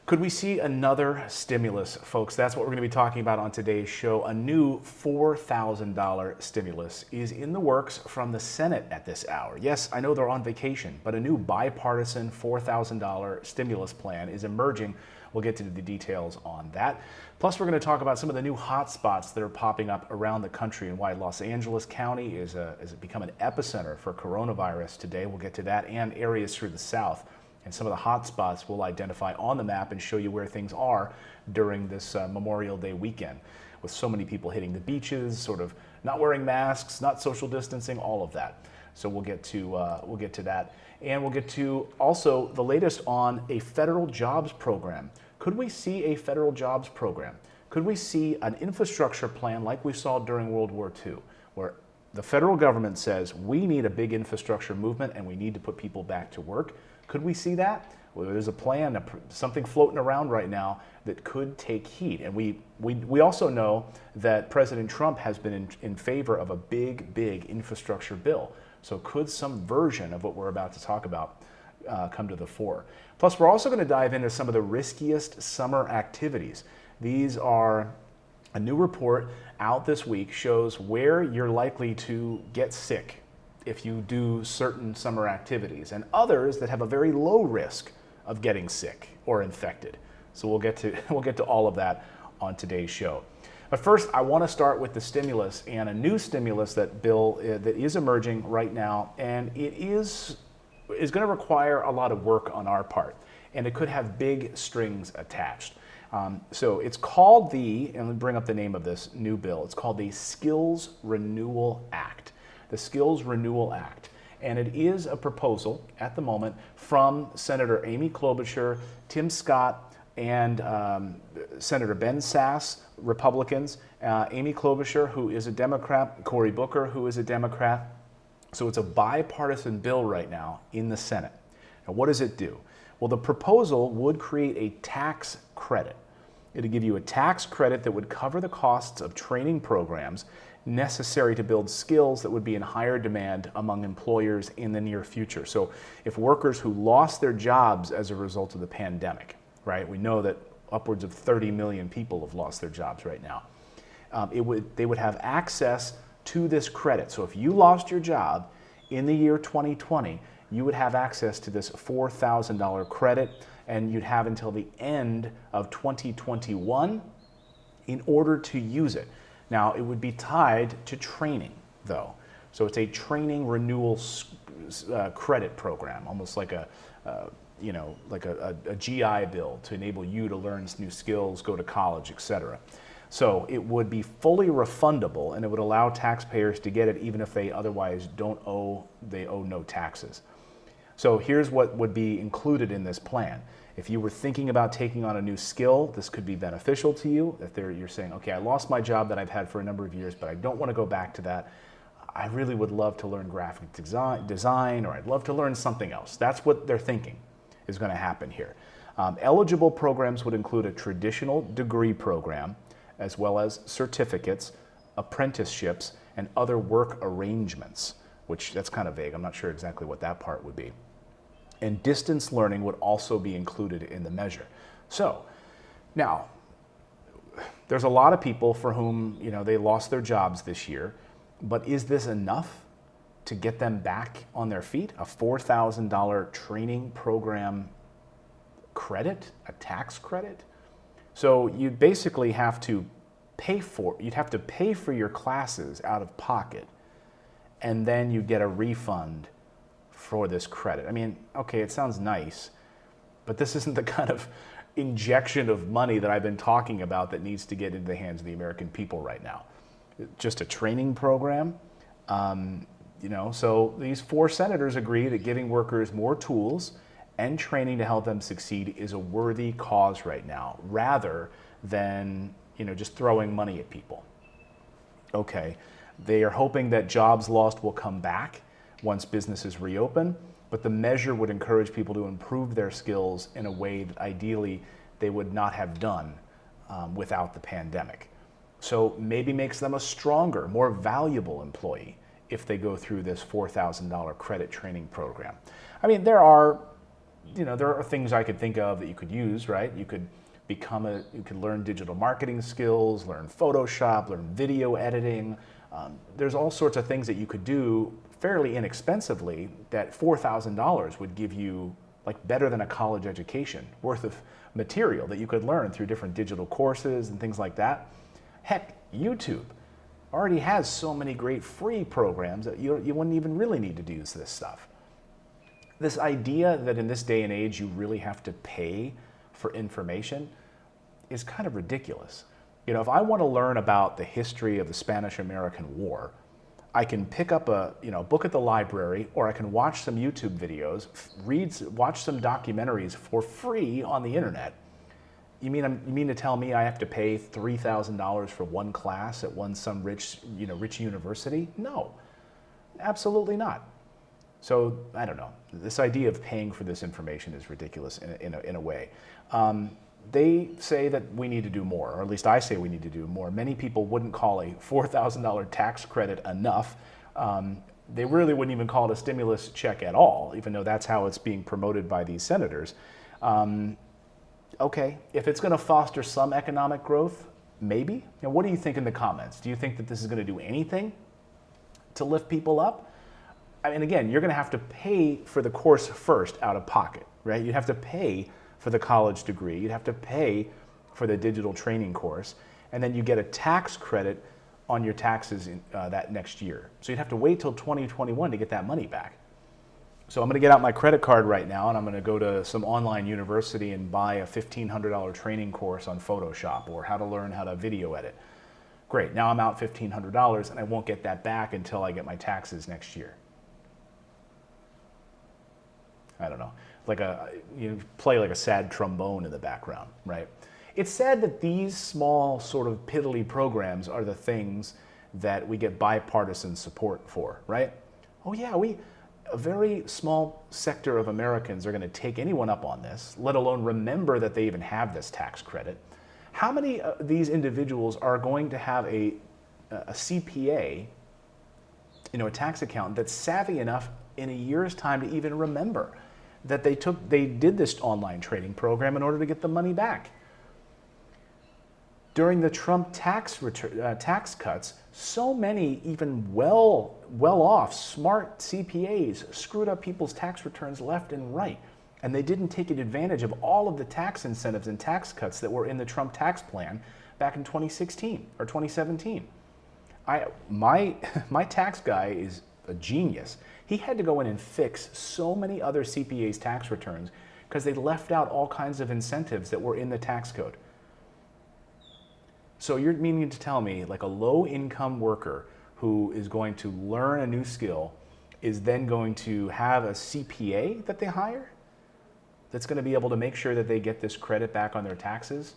Could we see another stimulus, folks? That's what we're going to be talking about on today's show. A new $4,000 stimulus is in the works from the Senate at this hour. Yes, I know they're on vacation, but a new bipartisan $4,000 stimulus plan is emerging. We'll get to the details on that. Plus, we're going to talk about some of the new hotspots that are popping up around the country and why Los Angeles County is become an epicenter for coronavirus today. We'll get to that and areas through the South. And some of the hot spots we'll identify on the map and show you where things are during this Memorial Day weekend, with so many people hitting the beaches, sort of not wearing masks, not social distancing, all of that. So we'll get to that, and we'll get to also the latest on a federal jobs program. Could we see a federal jobs program? Could we see an infrastructure plan like we saw during World War II, where the federal government says we need a big infrastructure movement and we need to put people back to work? Could we see that? Well, there's a plan, something floating around right now that could take heed. And we also know that President Trump has been in favor of a big infrastructure bill. So could some version of what we're about to talk about come to the fore? Plus, we're also going to dive into some of the riskiest summer activities. These are a new report out this week shows where you're likely to get sick if you do certain summer activities, and others that have a very low risk of getting sick or infected. So we'll get to all of that on today's show. But first, I want to start with the stimulus and a new stimulus that is emerging right now, and it is going to require a lot of work on our part, and it could have big strings attached. So it's called and let me bring up the name of this new bill. It's called the Skills Renewal Act. The Skills Renewal Act. And it is a proposal at the moment from Senator Amy Klobuchar, Tim Scott, and Senator Ben Sasse, Republicans, Amy Klobuchar, who is a Democrat, Cory Booker, who is a Democrat. So it's a bipartisan bill right now in the Senate. Now, what does it do? Well, the proposal would create a tax credit. It would give you a tax credit that would cover the costs of training programs necessary to build skills that would be in higher demand among employers in the near future. So if workers who lost their jobs as a result of the pandemic, right, we know that upwards of 30 million people have lost their jobs right now, they would have access to this credit. So if you lost your job in the year 2020, you would have access to this $4,000 credit, and you'd have until the end of 2021 in order to use it. Now, it would be tied to training, though. So it's a training renewal credit program, almost like a GI Bill to enable you to learn new skills, go to college, etc. So it would be fully refundable, and it would allow taxpayers to get it even if they otherwise owe no taxes. So here's what would be included in this plan. If you were thinking about taking on a new skill, this could be beneficial to you. If you're saying, okay, I lost my job that I've had for a number of years, but I don't want to go back to that. I really would love to learn graphic design, or I'd love to learn something else. That's what they're thinking is going to happen here. Eligible programs would include a traditional degree program, as well as certificates, apprenticeships, and other work arrangements, which that's kind of vague. I'm not sure exactly what that part would be. And distance learning would also be included in the measure. So now, there's a lot of people for whom they lost their jobs this year, but is this enough to get them back on their feet? A $4,000 training program credit, a tax credit? So you'd basically have to pay for your classes out of pocket, and then you get a refund for this credit. I mean, okay, it sounds nice, but this isn't the kind of injection of money that I've been talking about that needs to get into the hands of the American people right now. Just a training program. So these 4 senators agree that giving workers more tools and training to help them succeed is a worthy cause right now, rather than just throwing money at people. Okay, they are hoping that jobs lost will come back once businesses reopen, but the measure would encourage people to improve their skills in a way that ideally they would not have done without the pandemic. So maybe makes them a stronger, more valuable employee if they go through this $4,000 credit training program. I mean, there are there are things I could think of that you could use, right? You could learn digital marketing skills, learn Photoshop, learn video editing. There's all sorts of things that you could do fairly inexpensively that $4,000 would give you like better than a college education worth of material that you could learn through different digital courses and things like that. Heck, YouTube already has so many great free programs that you wouldn't even really need to use this stuff. This idea that in this day and age you really have to pay for information is kind of ridiculous. If I want to learn about the history of the Spanish-American War, I can pick up a book at the library, or I can watch some YouTube videos, watch some documentaries for free on the internet. You mean to tell me I have to pay $3,000 for one class at some rich university? No, absolutely not. So I don't know. This idea of paying for this information is ridiculous in a way. They say that we need to do more, or at least I say we need to do more. Many people wouldn't call a $4,000 tax credit enough. They really wouldn't even call it a stimulus check at all, even though that's how it's being promoted by these senators. Okay, if it's going to foster some economic growth, maybe. What do you think in the comments? Do you think that this is going to do anything to lift people up? I mean, again, you're going to have to pay for the course first out of pocket, right? You'd have to pay for the college degree, you'd have to pay for the digital training course, and then you get a tax credit on your taxes that next year. So you'd have to wait till 2021 to get that money back. So I'm going to get out my credit card right now, and I'm going to go to some online university and buy a $1,500 training course on Photoshop or how to learn how to video edit. Great, now I'm out $1,500 and I won't get that back until I get my taxes next year. I don't know, you play like a sad trombone in the background, right? It's sad that these small sort of piddly programs are the things that we get bipartisan support for, right? Oh yeah, a very small sector of Americans are going to take anyone up on this, let alone remember that they even have this tax credit. How many of these individuals are going to have a CPA, a tax accountant that's savvy enough in a year's time to even remember that they did this online training program in order to get the money back? During the Trump tax cuts, so many even well-off, smart CPAs screwed up people's tax returns left and right, and they didn't take advantage of all of the tax incentives and tax cuts that were in the Trump tax plan back in 2016 or 2017. My tax guy is a genius. He had to go in and fix so many other CPAs' tax returns because they left out all kinds of incentives that were in the tax code. So you're meaning to tell me like a low-income worker who is going to learn a new skill is then going to have a CPA that they hire that's going to be able to make sure that they get this credit back on their taxes?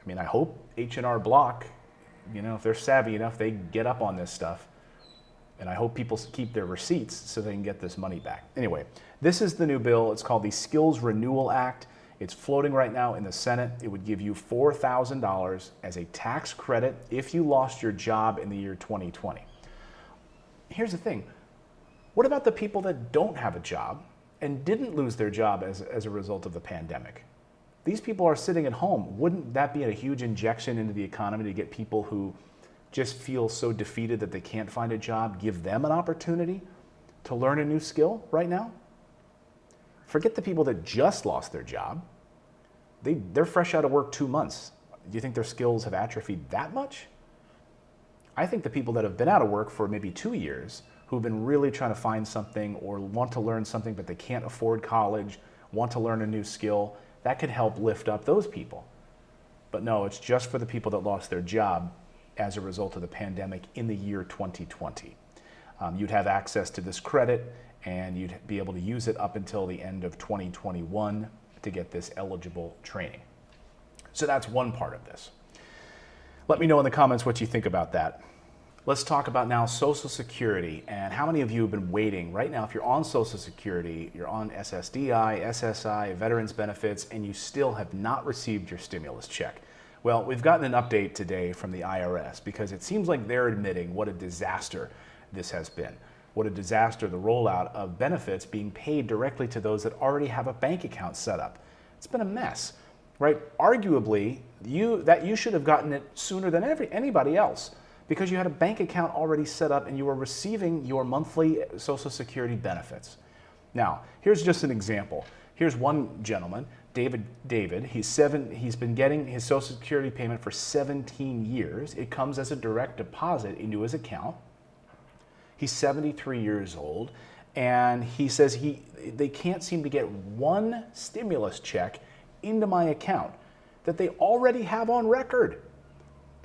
I mean, I hope H&R Block, if they're savvy enough, they get up on this stuff. And I hope people keep their receipts so they can get this money back. Anyway, this is the new bill. It's called the Skills Renewal Act. It's floating right now in the Senate. It would give you $4,000 as a tax credit if you lost your job in the year 2020. Here's the thing. What about the people that don't have a job and didn't lose their job as a result of the pandemic? These people are sitting at home. Wouldn't that be a huge injection into the economy to get people who just feel so defeated that they can't find a job, give them an opportunity to learn a new skill right now? Forget the people that just lost their job. They're fresh out of work 2 months. Do you think their skills have atrophied that much? I think the people that have been out of work for maybe 2 years, who've been really trying to find something or want to learn something but they can't afford college, want to learn a new skill, that could help lift up those people. But no, it's just for the people that lost their job as a result of the pandemic in the year 2020. You'd have access to this credit and you'd be able to use it up until the end of 2021 to get this eligible training. So that's one part of this. Let me know in the comments what you think about that. Let's talk about now Social Security and how many of you have been waiting. Right now, if you're on Social Security, you're on SSDI, SSI, Veterans Benefits, and you still have not received your stimulus check. Well, we've gotten an update today from the IRS because it seems like they're admitting what a disaster this has been. What a disaster, the rollout of benefits being paid directly to those that already have a bank account set up. It's been a mess, right? Arguably, you should have gotten it sooner than anybody else because you had a bank account already set up and you were receiving your monthly Social Security benefits. Now, here's just an example. Here's one gentleman, David. He's been getting his Social Security payment for 17 years. It comes as a direct deposit into his account. He's 73 years old, and he says they can't seem to get one stimulus check into my account that they already have on record.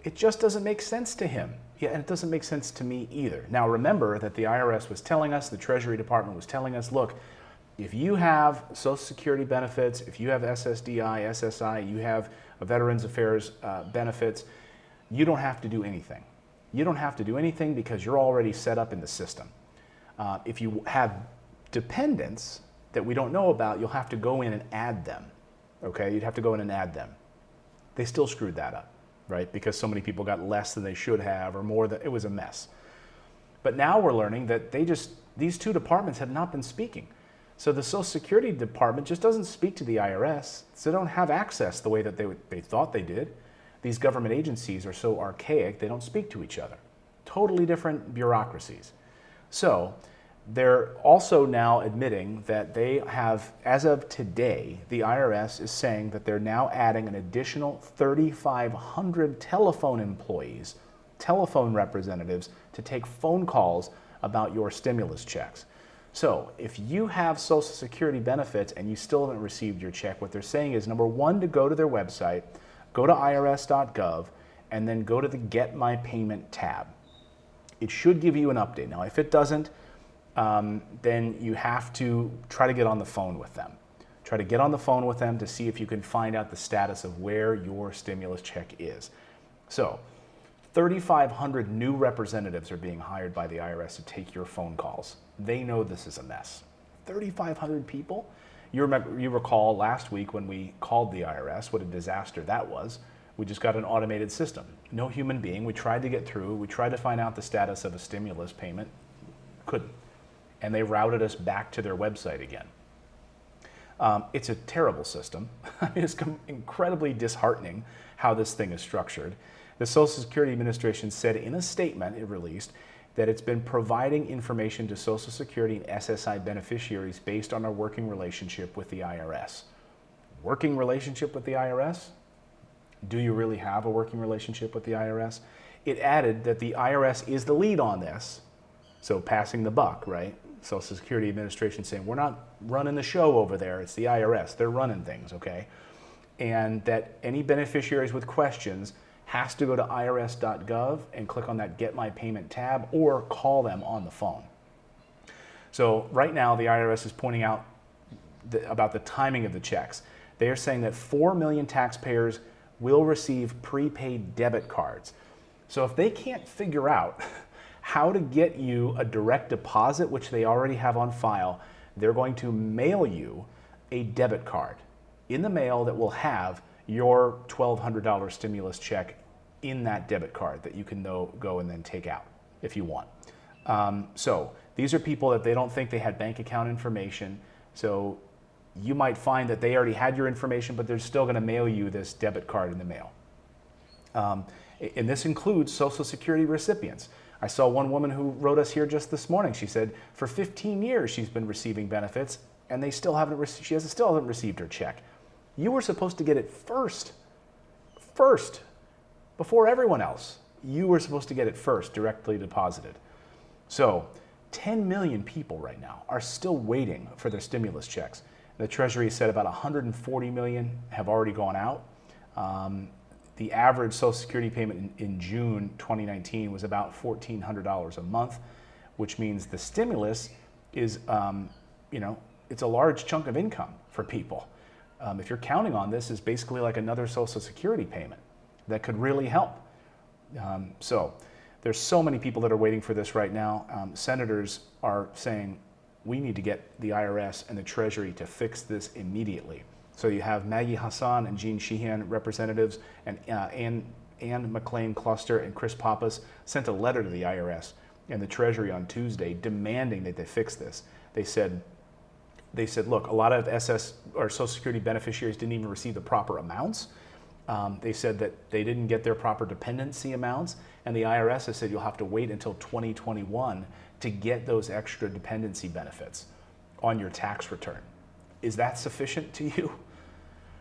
It just doesn't make sense to him. Yeah, and it doesn't make sense to me either. Now remember that the IRS was telling us, the Treasury Department was telling us, look, if you have Social Security benefits, if you have SSDI, SSI, you have a Veterans Affairs benefits, you don't have to do anything. You don't have to do anything because you're already set up in the system. If you have dependents that we don't know about, you'll have to go in and add them. Okay, you'd have to go in and add them. They still screwed that up, right? Because so many people got less than they should have or more than, it was a mess. But now we're learning that these two departments have not been speaking. So the Social Security Department just doesn't speak to the IRS. So they don't have access the way that they thought they did. These government agencies are so archaic, they don't speak to each other. Totally different bureaucracies. So they're also now admitting that they have, as of today, the IRS is saying that they're now adding an additional 3,500 telephone employees, telephone representatives, to take phone calls about your stimulus checks. So if you have Social Security benefits and you still haven't received your check, what they're saying is, number one, to go to their website, go to irs.gov, and then go to the Get My Payment tab. It should give you an update. Now, if it doesn't, then you have to try to get on the phone with them. Try to get on the phone with them to see if you can find out the status of where your stimulus check is. So, 3,500 new representatives are being hired by the IRS to take your phone calls. They know this is a mess. 3,500 people? You recall last week when we called the IRS, what a disaster that was. We just got an automated system. No human being. We tried to get through. We tried to find out the status of a stimulus payment. Couldn't. And they routed us back to their website again. It's a terrible system. It's incredibly disheartening how this thing is structured. The Social Security Administration said in a statement it released that it's been providing information to Social Security and SSI beneficiaries based on our working relationship with the IRS. Working relationship with the IRS? Do you really have a working relationship with the IRS? It added that the IRS is the lead on this, so passing the buck, right? Social Security Administration saying, we're not running the show over there, it's the IRS, they're running things, okay? And that any beneficiaries with questions has to go to irs.gov and click on that Get My Payment tab or call them on the phone. So right now the IRS is pointing out about the timing of the checks. They are saying that 4 million taxpayers will receive prepaid debit cards. So if they can't figure out how to get you a direct deposit, which they already have on file, they're going to mail you a debit card in the mail that will have your $1,200 stimulus check in that debit card that you can go and then take out if you want. So these are people that they don't think they had bank account information. So you might find that they already had your information, but they're still going to mail you this debit card in the mail. And this includes Social Security recipients. I saw one woman who wrote us here just this morning. She said for 15 years she's been receiving benefits and she still hasn't received her check. You were supposed to get it first, before everyone else. You were supposed to get it first, directly deposited. So 10 million people right now are still waiting for their stimulus checks. The Treasury said about 140 million have already gone out. The average Social Security payment in June 2019 was about $1,400 a month, which means the stimulus is, it's a large chunk of income for people. If you're counting on this, is basically like another Social Security payment that could really help. So there's so many people that are waiting for this right now. Senators are saying we need to get the IRS and the Treasury to fix this immediately. So you have Maggie Hassan and Jean Sheehan, representatives, and Ann McLean Cluster and Chris Pappas sent a letter to the IRS and the Treasury on Tuesday demanding that they fix this. They said, look, a lot of SS or Social Security beneficiaries didn't even receive the proper amounts. They said that they didn't get their proper dependency amounts, and the IRS has said you'll have to wait until 2021 to get those extra dependency benefits on your tax return. Is that sufficient to you?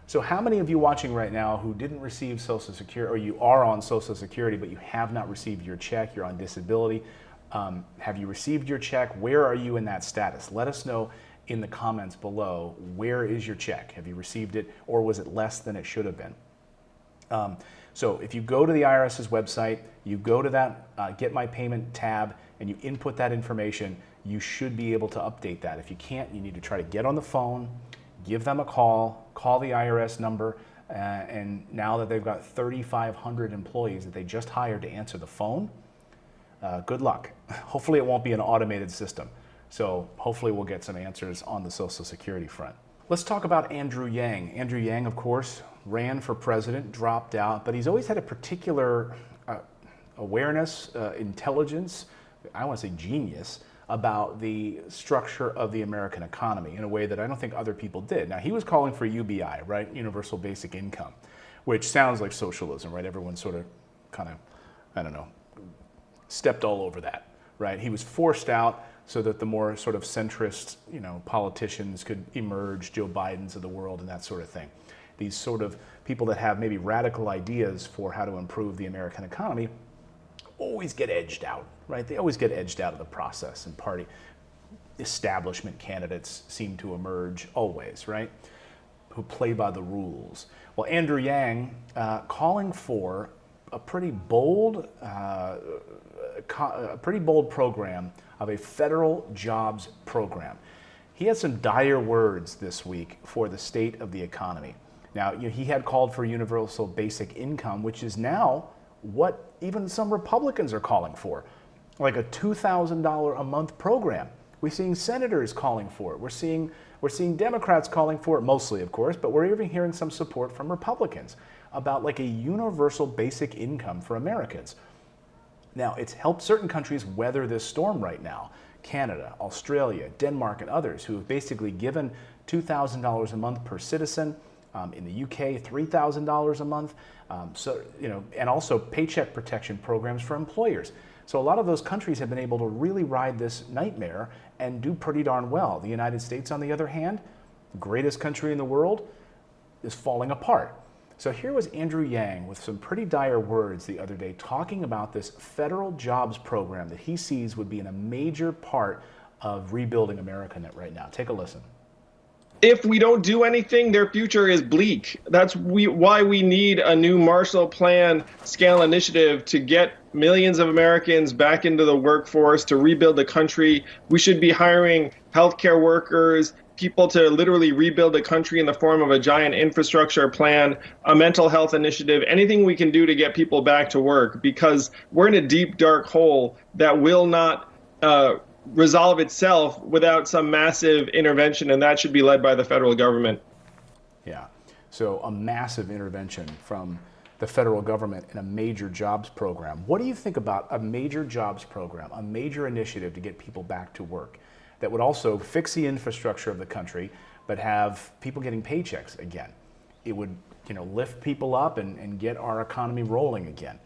So how many of you watching right now who didn't receive Social Security, or you are on Social Security, but you have not received your check, you're on disability, have you received your check? Where are you in that status? Let us know in the comments below, where is your check? Have you received it, or was it less than it should have been? So if you go to the IRS's website, you go to that Get My Payment tab, and you input that information, you should be able to update that. If you can't, you need to try to get on the phone, give them a call the IRS number, and now that they've got 3,500 employees that they just hired to answer the phone, good luck. Hopefully it won't be an automated system. So hopefully we'll get some answers on the Social Security front. Let's talk about Andrew Yang. Andrew Yang, of course, ran for president, dropped out, but he's always had a particular awareness, intelligence, I want to say genius, about the structure of the American economy in a way that I don't think other people did. Now, he was calling for UBI, right? Universal Basic Income, which sounds like socialism, right? Everyone sort of kind of, I don't know, stepped all over that, right? He was forced out so that the more sort of centrist, politicians could emerge, Joe Bidens of the world and that sort of thing. These sort of people that have maybe radical ideas for how to improve the American economy always get edged out, right? They always get edged out of the process, and party establishment candidates seem to emerge always, right? Who play by the rules. Well, Andrew Yang calling for a pretty bold program of a federal jobs program. He had some dire words this week for the state of the economy. Now, he had called for universal basic income, which is now what even some Republicans are calling for, like a $2,000 a month program. We're seeing senators calling for it. We're seeing Democrats calling for it, mostly, of course, but we're even hearing some support from Republicans about like a universal basic income for Americans. Now, it's helped certain countries weather this storm right now. Canada, Australia, Denmark, and others who have basically given $2,000 a month per citizen. In the UK, $3,000 a month. And also paycheck protection programs for employers. So a lot of those countries have been able to really ride this nightmare and do pretty darn well. The United States, on the other hand, the greatest country in the world, is falling apart. So here was Andrew Yang with some pretty dire words the other day talking about this federal jobs program that he sees would be a major part of rebuilding America right now. Take a listen. If we don't do anything, their future is bleak. That's why we need a new Marshall Plan scale initiative to get millions of Americans back into the workforce, to rebuild the country. We should be hiring healthcare workers, people to literally rebuild the country in the form of a giant infrastructure plan, a mental health initiative, anything we can do to get people back to work, because we're in a deep, dark hole that will not resolve itself without some massive intervention, and that should be led by the federal government. Yeah, so a massive intervention from the federal government in a major jobs program. What do you think about a major jobs program, a major initiative to get people back to work that would also fix the infrastructure of the country, but have people getting paychecks again? It would, lift people up and get our economy rolling again,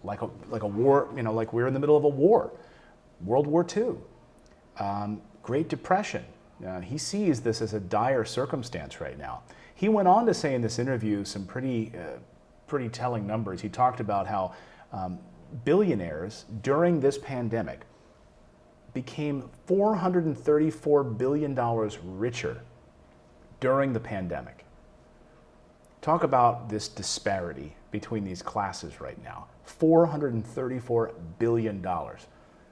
like a war. Like we're in the middle of a war. World War II, Great Depression. He sees this as a dire circumstance right now. He went on to say in this interview some pretty telling numbers. He talked about how billionaires during this pandemic became $434 billion richer during the pandemic. Talk about this disparity between these classes right now. $434 billion. I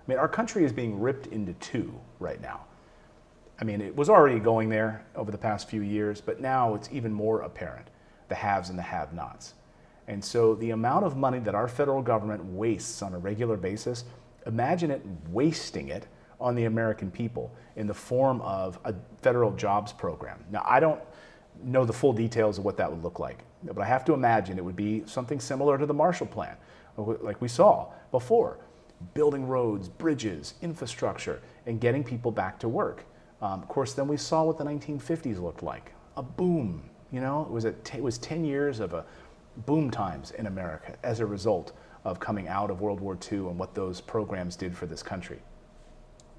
mean, our country is being ripped into two right now. I mean, it was already going there over the past few years, but now it's even more apparent, the haves and the have-nots. And so the amount of money that our federal government wastes on a regular basis, imagine it wasting it on the American people in the form of a federal jobs program. Now, I don't know the full details of what that would look like, but I have to imagine it would be something similar to the Marshall Plan, like we saw before. building roads, bridges, infrastructure, and getting people back to work. Of course, then we saw what the 1950s looked like, a boom. You know, it was 10 years of a boom times in America as a result of coming out of World War II and what those programs did for this country.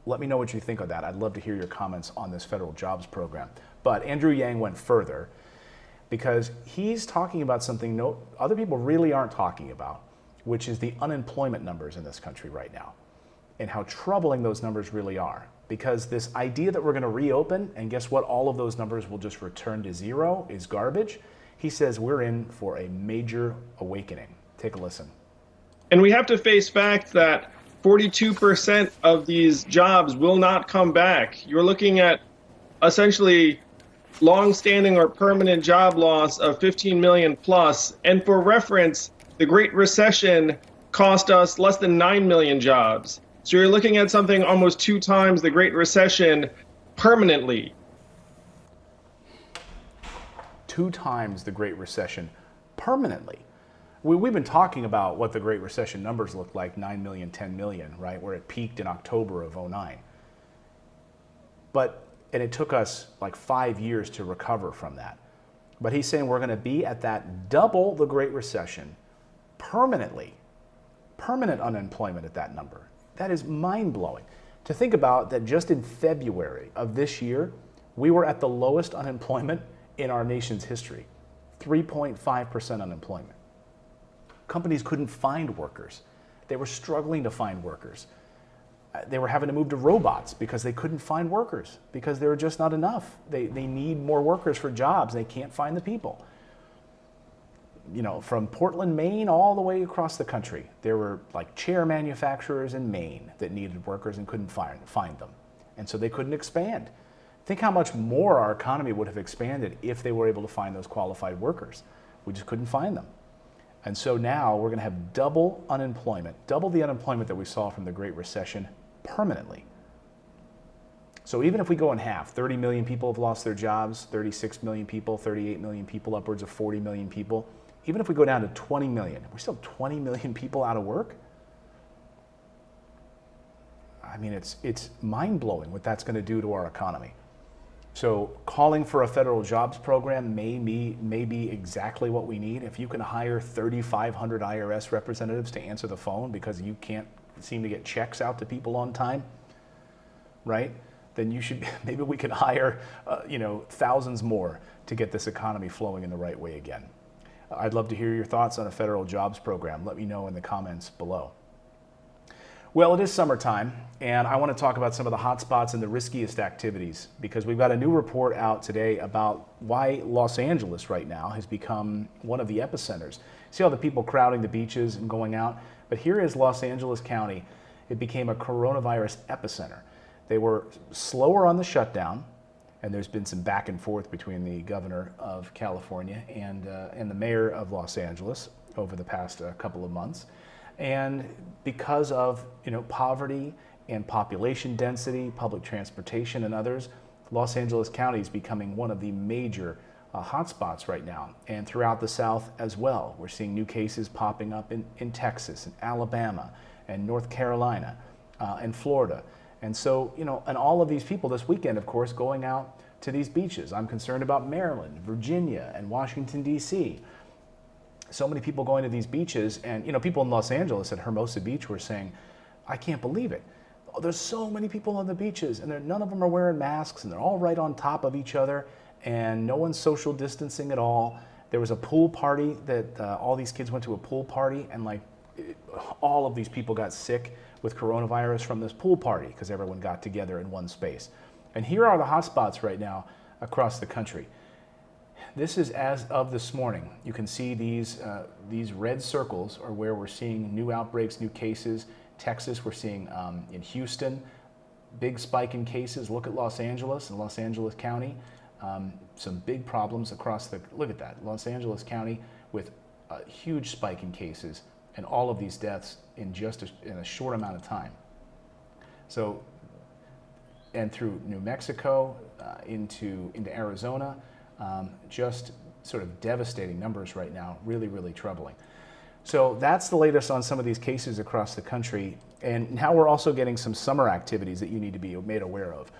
Let me know what you think of that. I'd love to hear your comments on this federal jobs program. But Andrew Yang went further because he's talking about something other people really aren't talking about, which is the unemployment numbers in this country right now and how troubling those numbers really are. Because this idea that we're going to reopen and guess what, all of those numbers will just return to zero is garbage. He says we're in for a major awakening. Take a listen. And we have to face fact that 42% of these jobs will not come back. You're looking at essentially long-standing or permanent job loss of 15 million plus. And for reference, the Great Recession cost us less than 9 million jobs. So you're looking at something almost 2 times the Great Recession permanently. 2 times the Great Recession permanently. We've been talking about what the Great Recession numbers looked like, 9 million, 10 million, right, where it peaked in October of 2009. And it took us like 5 years to recover from that. But he's saying we're going to be at that double the Great Recession permanently. Permanent unemployment at that number. That is mind-blowing. To think about that just in February of this year, we were at the lowest unemployment in our nation's history, 3.5% unemployment. Companies couldn't find workers. They were struggling to find workers. They were having to move to robots because they couldn't find workers because there were just not enough. They need more workers for jobs. They can't find the people. You know, from Portland, Maine, all the way across the country, there were like chair manufacturers in Maine that needed workers and couldn't find them. And so they couldn't expand. Think how much more our economy would have expanded if they were able to find those qualified workers. We just couldn't find them. And so now we're going to have double unemployment, double the unemployment that we saw from the Great Recession permanently. So even if we go in half, 30 million people have lost their jobs, 36 million people, 38 million people, upwards of 40 million people. Even if we go down to 20 million, we still have 20 million people out of work. I mean, it's mind-blowing what that's going to do to our economy. So calling for a federal jobs program may be exactly what we need. If you can hire 3,500 IRS representatives to answer the phone because you can't seem to get checks out to people on time, right? Then you should, maybe we could hire, thousands more to get this economy flowing in the right way again. I'd love to hear your thoughts on a federal jobs program. Let me know in the comments below. Well, it is summertime, and I want to talk about some of the hot spots and the riskiest activities because we've got a new report out today about why Los Angeles right now has become one of the epicenters. See all the people crowding the beaches and going out? But here is Los Angeles County. It became a coronavirus epicenter. They were slower on the shutdown, and there's been some back and forth between the governor of California and the mayor of Los Angeles over the past couple of months. And because of poverty and population density, public transportation and others, Los Angeles County is becoming one of the major hotspots right now, and throughout the South as well. We're seeing new cases popping up in Texas and Alabama and North Carolina and Florida. And so, and all of these people this weekend, of course, going out to these beaches. I'm concerned about Maryland, Virginia, and Washington, D.C. So many people going to these beaches, and people in Los Angeles at Hermosa Beach were saying, I can't believe it. Oh, there's so many people on the beaches, and none of them are wearing masks, and they're all right on top of each other, and no one's social distancing at all. There was a pool party that all these kids went to a pool party, and all of these people got sick with coronavirus from this pool party because everyone got together in one space. And here are the hotspots right now across the country. This is as of this morning. You can see these red circles are where we're seeing new outbreaks, new cases. Texas, we're seeing in Houston, big spike in cases. Look at Los Angeles and Los Angeles County. Some big problems across look at that. Los Angeles County with a huge spike in cases and all of these deaths in in a short amount of time. So, and through New Mexico into Arizona, just sort of devastating numbers right now, really, really troubling. So that's the latest on some of these cases across the country. And now we're also getting some summer activities that you need to be made aware of.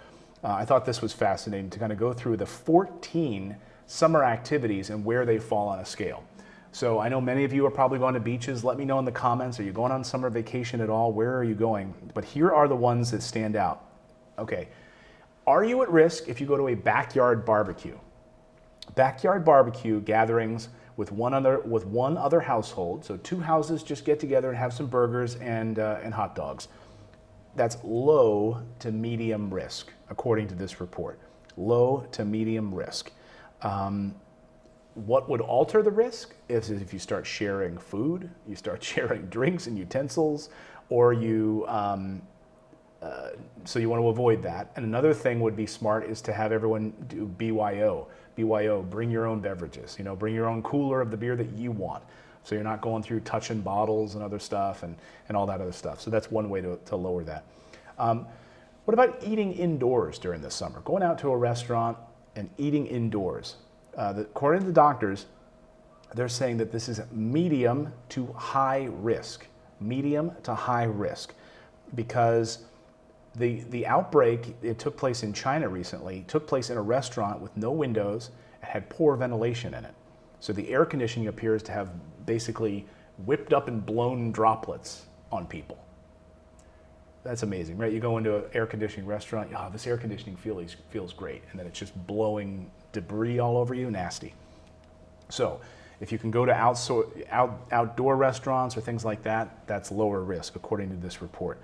I thought this was fascinating to kind of go through the 14 summer activities and where they fall on a scale. So I know many of you are probably going to beaches. Let me know in the comments, are you going on summer vacation at all? Where are you going? But here are the ones that stand out. Okay, are you at risk if you go to a backyard barbecue? Backyard barbecue gatherings with one other household, so two houses just get together and have some burgers and hot dogs. That's low to medium risk, according to this report. Low to medium risk. What would alter the risk is if you start sharing food, you start sharing drinks and utensils, or you, so you want to avoid that. And another thing would be smart is to have everyone do BYO. BYO, bring your own beverages, bring your own cooler of the beer that you want. So you're not going through touching bottles and other stuff and all that other stuff. So that's one way to lower that. What about eating indoors during the summer? Going out to a restaurant and eating indoors. According to the doctors, they're saying that this is medium to high risk. Medium to high risk. Because the outbreak, it took place in China recently, took place in a restaurant with no windows and had poor ventilation in it. So the air conditioning appears to have basically whipped up and blown droplets on people. That's amazing, right? You go into an air conditioning restaurant, this air conditioning feels great, and then it's just blowing debris all over you, nasty. So if you can go to outdoor restaurants or things like that, that's lower risk, according to this report.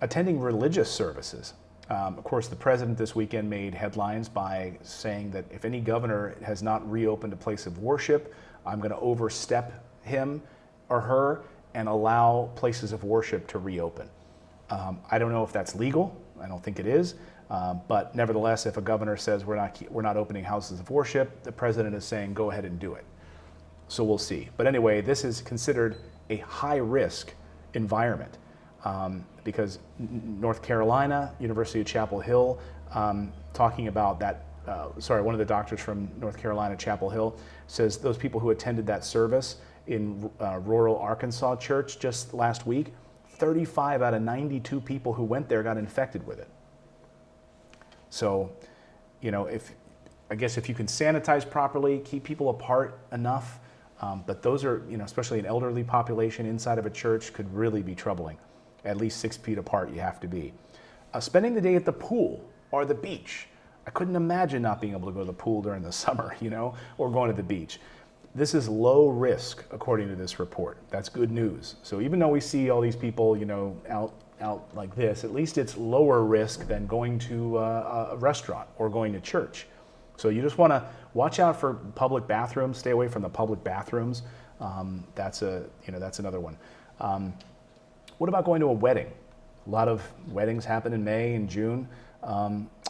Attending religious services. Of course, the president this weekend made headlines by saying that if any governor has not reopened a place of worship, I'm going to overstep him or her and allow places of worship to reopen. I don't know if that's legal. I don't think it is. But nevertheless, if a governor says we're not opening houses of worship, the president is saying go ahead and do it. So we'll see. But anyway, this is considered a high-risk environment. Because North Carolina, University of Chapel Hill, talking about that, one of the doctors from North Carolina, Chapel Hill, says those people who attended that service in rural Arkansas church just last week, 35 out of 92 people who went there got infected with it. So, if you can sanitize properly, keep people apart enough, but those are, especially an elderly population inside of a church could really be troubling. At least 6 feet apart you have to be. Spending the day at the pool or the beach. I couldn't imagine not being able to go to the pool during the summer, or going to the beach. This is low risk, according to this report. That's good news. So even though we see all these people, out like this, at least it's lower risk than going to a restaurant or going to church. So you just want to watch out for public bathrooms. Stay away from the public bathrooms. That's another one. What about going to a wedding? A lot of weddings happen in May and June.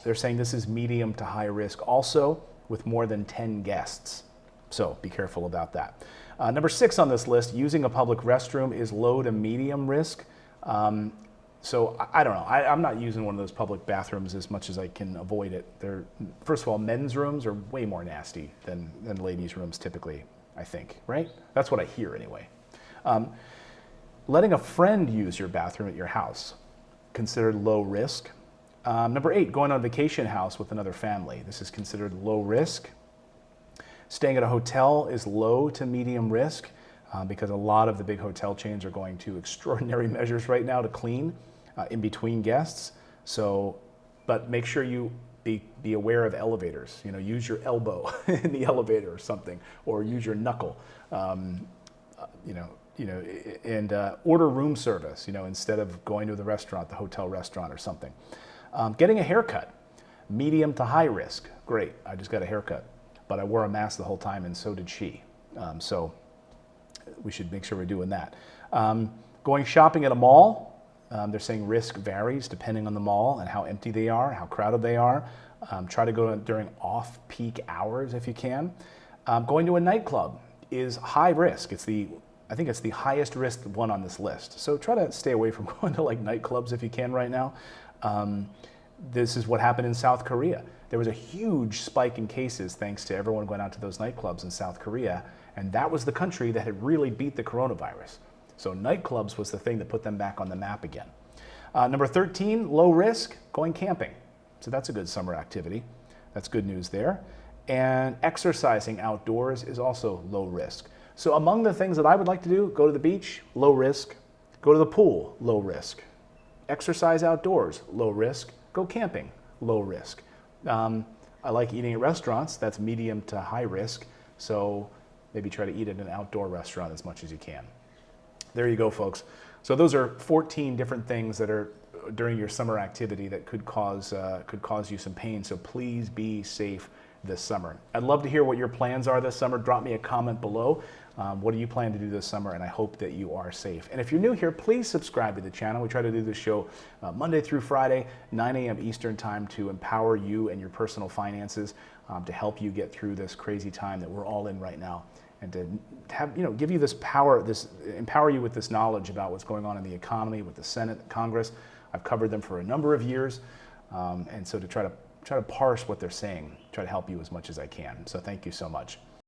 They're saying this is medium to high risk also with more than 10 guests. So be careful about that. Number 6 on this list, using a public restroom is low to medium risk. So I don't know. I'm not using one of those public bathrooms as much as I can avoid it. First of all, men's rooms are way more nasty than ladies' rooms typically, I think, right? That's what I hear anyway. Letting a friend use your bathroom at your house, considered low risk. Number 8, going on vacation house with another family. This is considered low risk. Staying at a hotel is low to medium risk because a lot of the big hotel chains are going to extraordinary measures right now to clean in between guests. So, but make sure you be aware of elevators. Use your elbow in the elevator or something, or use your knuckle. And order room service, instead of going to the restaurant, the hotel restaurant or something. Getting a haircut, medium to high risk. Great, I just got a haircut, but I wore a mask the whole time and so did she. So we should make sure we're doing that. Going shopping at a mall, they're saying risk varies depending on the mall and how empty they are, how crowded they are. Try to go during off-peak hours if you can. Going to a nightclub is high risk. I think it's the highest risk one on this list. So try to stay away from going to nightclubs if you can right now. This is what happened in South Korea. There was a huge spike in cases thanks to everyone going out to those nightclubs in South Korea. And that was the country that had really beat the coronavirus. So nightclubs was the thing that put them back on the map again. Number 13, low risk, going camping. So that's a good summer activity. That's good news there. And exercising outdoors is also low risk. So among the things that I would like to do, go to the beach, low risk. Go to the pool, low risk. Exercise outdoors, low risk. Go camping, low risk. I like eating at restaurants. That's medium to high risk. So maybe try to eat at an outdoor restaurant as much as you can. There you go, folks. So those are 14 different things that are during your summer activity that could cause you some pain. So please be safe this summer. I'd love to hear what your plans are this summer. Drop me a comment below. What do you plan to do this summer? And I hope that you are safe. And if you're new here, please subscribe to the channel. We try to do this show Monday through Friday, 9 a.m. Eastern time, to empower you and your personal finances, to help you get through this crazy time that we're all in right now, and to have, give you this power, empower you with this knowledge about what's going on in the economy, with the Senate, Congress. I've covered them for a number of years, and so to try to parse what they're saying, try to help you as much as I can. So thank you so much.